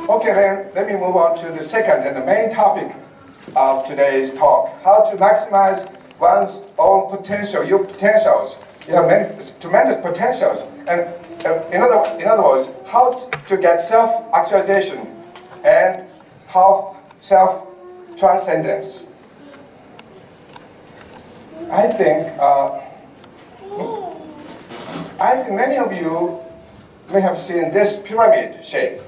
Okay, then let me move on to the second and the main topic of today's talk: how to maximize one's own potential, your potentials. You have many tremendous potentials, and in other words, how to get self-actualization and how self-transcendence. I think many of you may have seen this pyramid shape.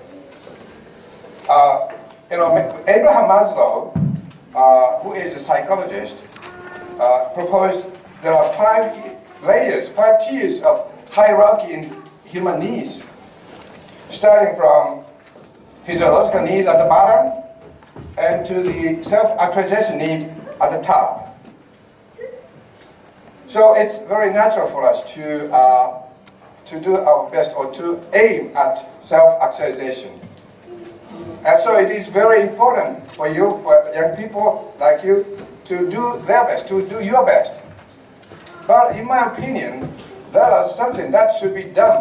Abraham Maslow, who is a psychologist, proposed there are 5 tiers of hierarchy in human needs, starting from physiological needs at the bottom and to the self-actualization need at the top. So it's very natural for us to do our best or to aim at self-actualization. And so it is very important for you, for young people like you, to do their best, to do your best. But in my opinion, that is something that should be done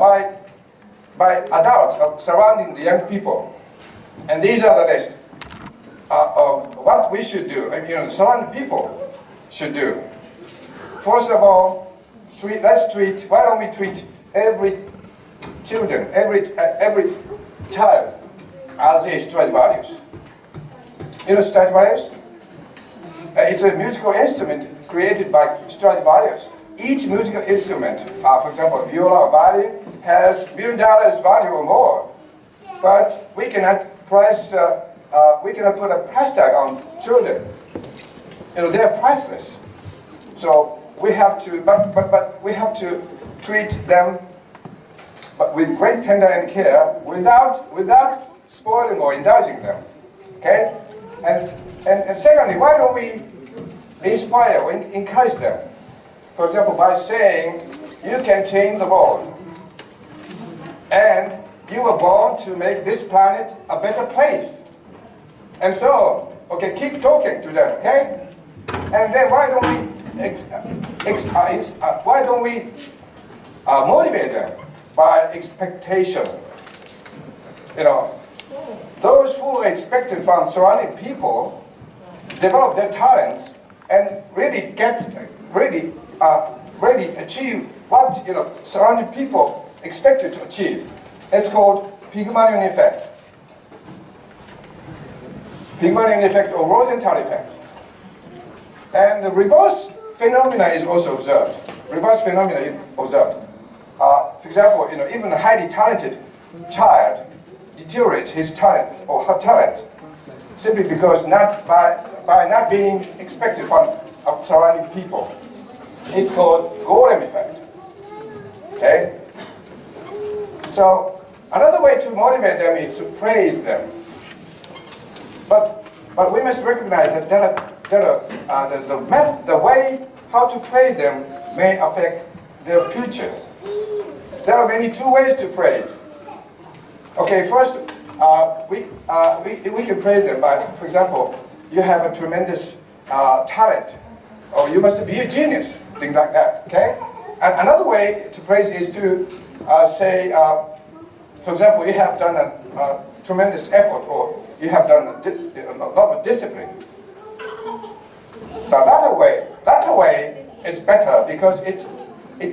by adults surrounding the young people. And these are the list of what we should do, the surrounding people should do. First of all, why don't we treat every child as a Stradivarius. You know Stradivarius? It's a musical instrument created by Stradivarius. Each musical instrument, for example, viola or violin, has $1 million value or more. But we cannot put a price tag on children. They are priceless. So we have to, but we have to treat them with great tender and care without spoiling or indulging them. Okay? And secondly, why don't we inspire or encourage them? For example, by saying, you can change the world. And you were born to make this planet a better place. And so, okay, keep talking to them, okay? And then why don't we motivate them by expectation? Those who are expected from surrounding people develop their talents and really achieve what surrounding people expected to achieve. It's called Pygmalion effect. Pygmalion effect or Rosenthal effect. And the reverse phenomena is also observed. For example, even a highly talented child deteriorates his talent or her talent simply because by not being expected from surrounding people. It's called Golem effect. Okay? So another way to motivate them is to praise them. But we must recognize that the way how to praise them may affect their future. There are two ways to praise. Okay, first, we can praise them by, for example, you have a tremendous talent, or you must be a genius, things like that, okay? And another way to praise is to say, for example, you have done a tremendous effort, or you have done a lot of discipline. The latter way is better because it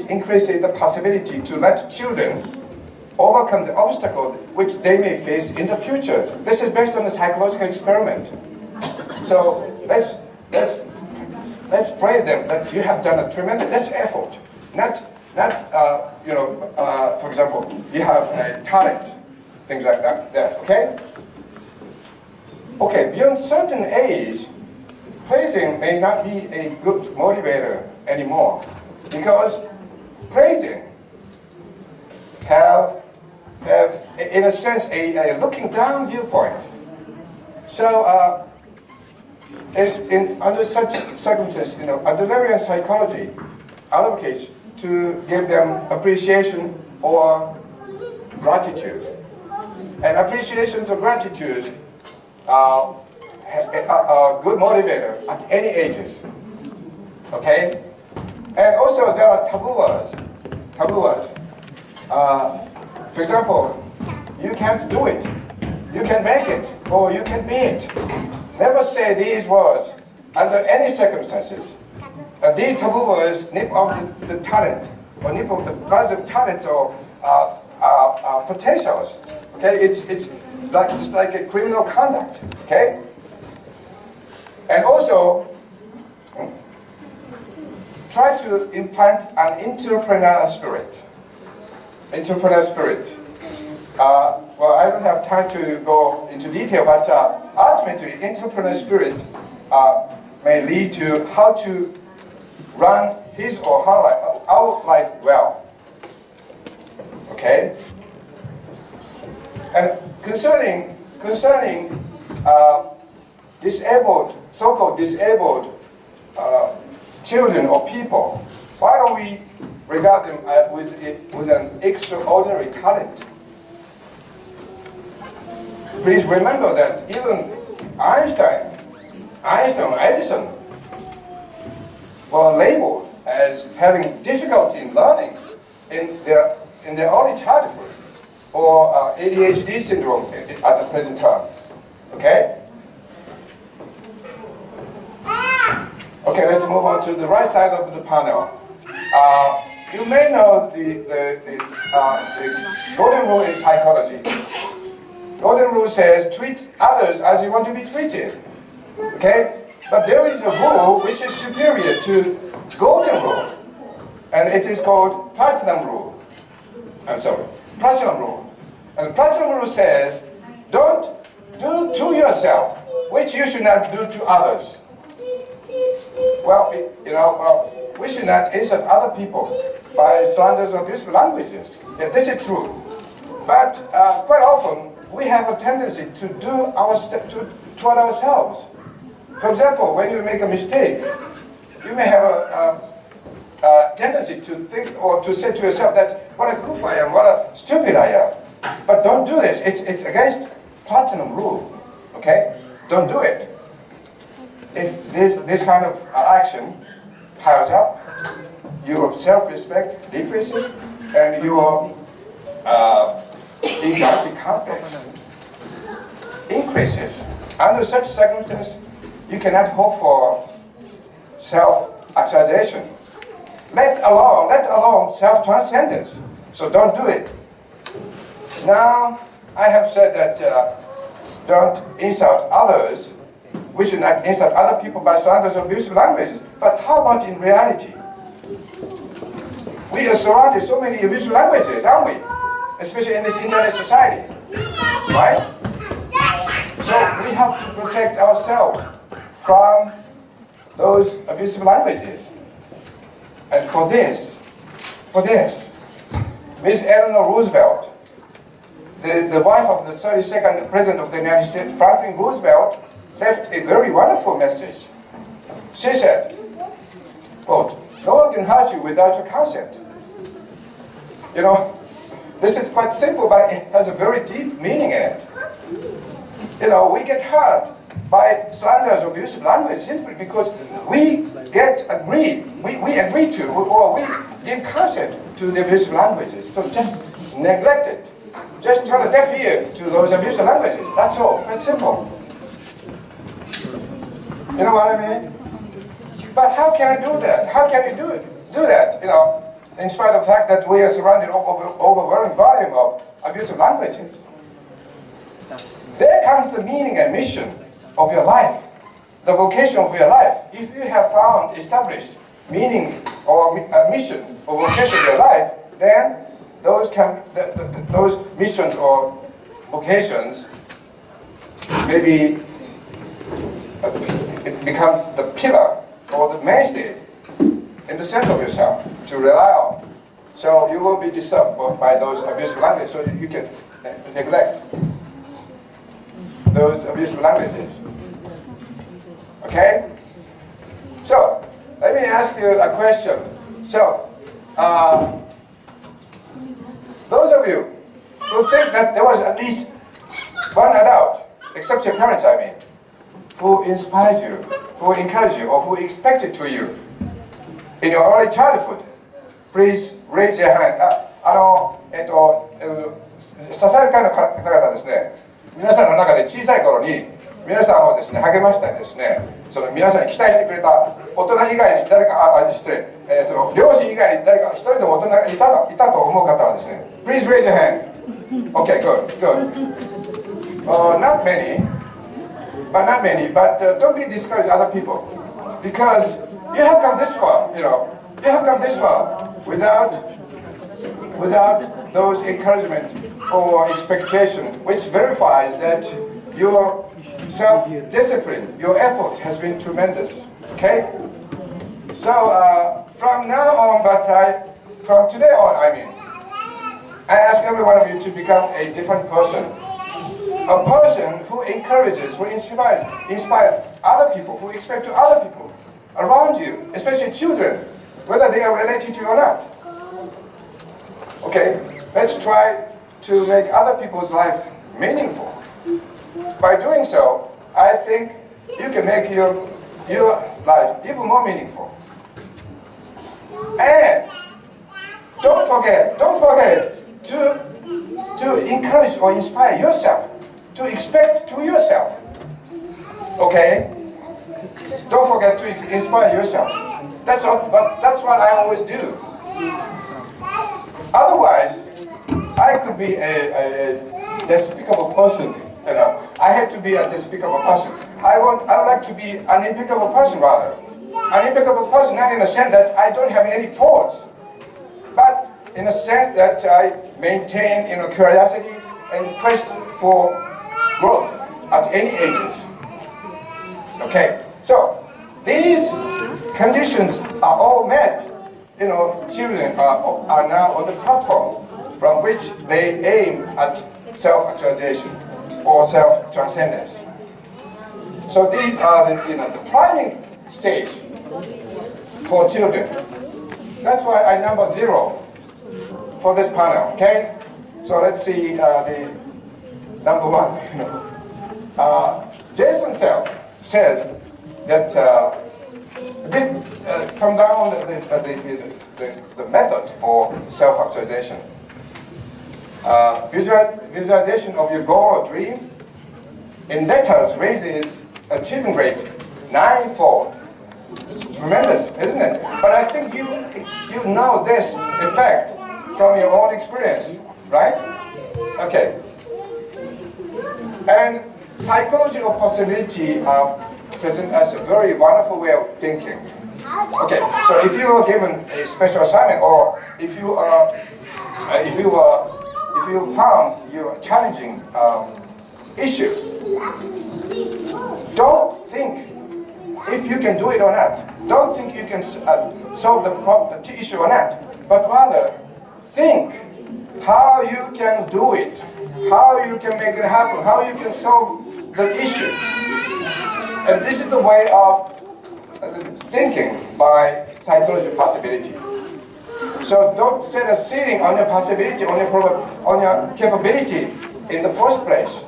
increases the possibility to let children overcome the obstacle which they may face in the future. This is based on a psychological experiment. So let's praise them that you have done a tremendous effort. Not for example, you have a talent, things like that. Yeah, okay. Okay, beyond certain age, praising may not be a good motivator anymore, because praising have in a sense a looking down viewpoint. So under such circumstances, Adlerian psychology advocates to give them appreciation or gratitude. And appreciations or gratitudes are a good motivator at any ages. Okay? And also there are taboo words. For example, you can't do it. You can make it, or you can be it. Never say these words under any circumstances. These taboo words nip off the talent, or nip off the bunch of talents or potentials. Okay, it's just like a criminal conduct. Okay, and also try to implant an entrepreneurial spirit. Well, I don't have time to go into detail, but ultimately, entrepreneurial spirit may lead to how to run his or her life, our life well. Okay? And concerning disabled, so-called disabled children or people, why don't we regard them with an extraordinary talent? Please remember that even Einstein, Edison were labeled as having difficulty in learning in their early childhood, or ADHD syndrome at the present time. Okay? Okay, let's move on to the right side of the panel. You may know the golden rule in psychology. Golden rule says, treat others as you want to be treated. Okay? But there is a rule which is superior to golden rule. And it is called platinum rule. Platinum rule. And the platinum rule says, don't do to yourself which you should not do to others. Well, we should not insult other people by slanders or abusive languages. Yeah, this is true. But quite often, we have a tendency to do toward ourselves. For example, when you make a mistake, you may have a tendency to think or to say to yourself that what a goof I am, what a stupid I am. But don't do this. It's against platinum rule. Okay? Don't do it. If this kind of action piles up, your self-respect decreases, and your inferiority complex increases. Under such circumstances, you cannot hope for self-actualization, let alone self-transcendence. So don't do it. Now, I have said that don't insult others. We should not insult other people by slanders or abusive languages. But how about in reality? We are surrounded with so many abusive languages, aren't we? Especially in this internet society, right? So we have to protect ourselves from those abusive languages. And for this, Miss Eleanor Roosevelt, the wife of the 32nd President of the United States, Franklin Roosevelt, left a very wonderful message. She said, quote, "No one can hurt you without your consent." You know, this is quite simple, but it has a very deep meaning in it. You know, we get hurt by slanders or abusive language simply because we agree to, or we give consent to the abusive languages. So just neglect it. Just turn a deaf ear to those abusive languages. That's all. Quite simple. You know what I mean? But how can I do that? How can you do that? You know, in spite of the fact that we are surrounded with overwhelming volume of abusive languages. There comes the meaning and mission of your life, the vocation of your life. If you have found established meaning or mission or vocation of your life, then those missions or vocations maybe it becomes the pillar or the mainstay in the center of yourself to rely on. So you won't be disturbed by those abusive languages, so you can neglect those abusive languages. Okay? So, let me ask you a question. So, those of you who think that there was at least one adult, except your parents, I mean, who inspired you, who encouraged you, or who expected to you in your early childhood, please raise your hand. 支える会の方々ですね。皆さんの中で小さい頃に皆さんをですね励ましたりですね、その皆さんに期待してくれた大人以外に誰かその両親以外に誰か一人でも大人がいたと思う方はですね、 Please raise your hand. Okay, good. Not many, but don't be discouraged other people, because you have come this far, you have come this far without those encouragement or expectation, which verifies that your self-discipline, your effort has been tremendous. Okay? So from now on, from today on, I ask every one of you to become a different person. A person who encourages, who inspires other people, who expects to other people around you, especially children, whether they are related to you or not. Okay? Let's try to make other people's life meaningful. By doing so, I think you can make your life even more meaningful. And don't forget to encourage or inspire yourself, to expect to yourself. Okay? Don't forget to inspire yourself. That's what I always do. Otherwise, I could be a despicable person. I have to be a despicable person. I would like to be an impeccable person rather. An impeccable person, not in the sense that I don't have any faults, but in the sense that I maintain curiosity and quest for growth at any ages. Okay, so these conditions are all met. Children are now on the platform from which they aim at self-actualization or self-transcendence. So these are the priming stage for children. That's why I number 0 for this panel. Okay, so let's see the number 1. Jason Sell says that from now on the method for self-actualization. Visualization of your goal or dream in letters raises achievement rate 9-fold. It's tremendous, isn't it? But I think you know this effect from your own experience, right? Okay. And psychology of possibility present as a very wonderful way of thinking. Okay, so if you were given a special assignment, or if you found your challenging issue, don't think if you can do it or not. Don't think you can solve the issue or not, but rather think how you can do it, how you can make it happen, how you can solve the issue. And this is the way of thinking by psychology of possibility. So don't set a ceiling on your possibility, on your capability in the first place.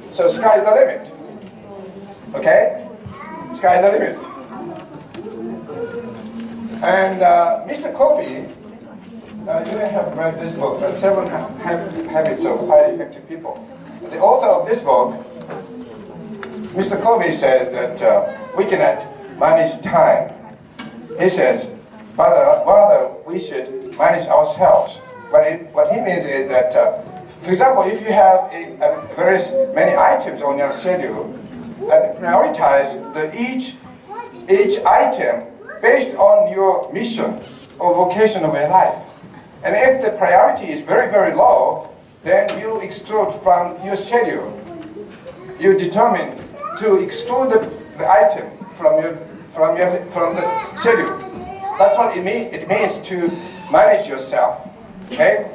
So sky is the limit. Okay? Sky is the limit. And Mr. Kobe, you may have read this book, 7 Habits of Highly Effective People. The author of this book, Mr. Kobe, says that we cannot manage time. He says, rather we should manage ourselves. What he means is that, for example, if you have various many items on your schedule, prioritize each item based on your mission or vocation of your life. And if the priority is very, very low, then you extrude from your schedule. You determine to exclude the item from the schedule. That's what it means to manage yourself. Okay?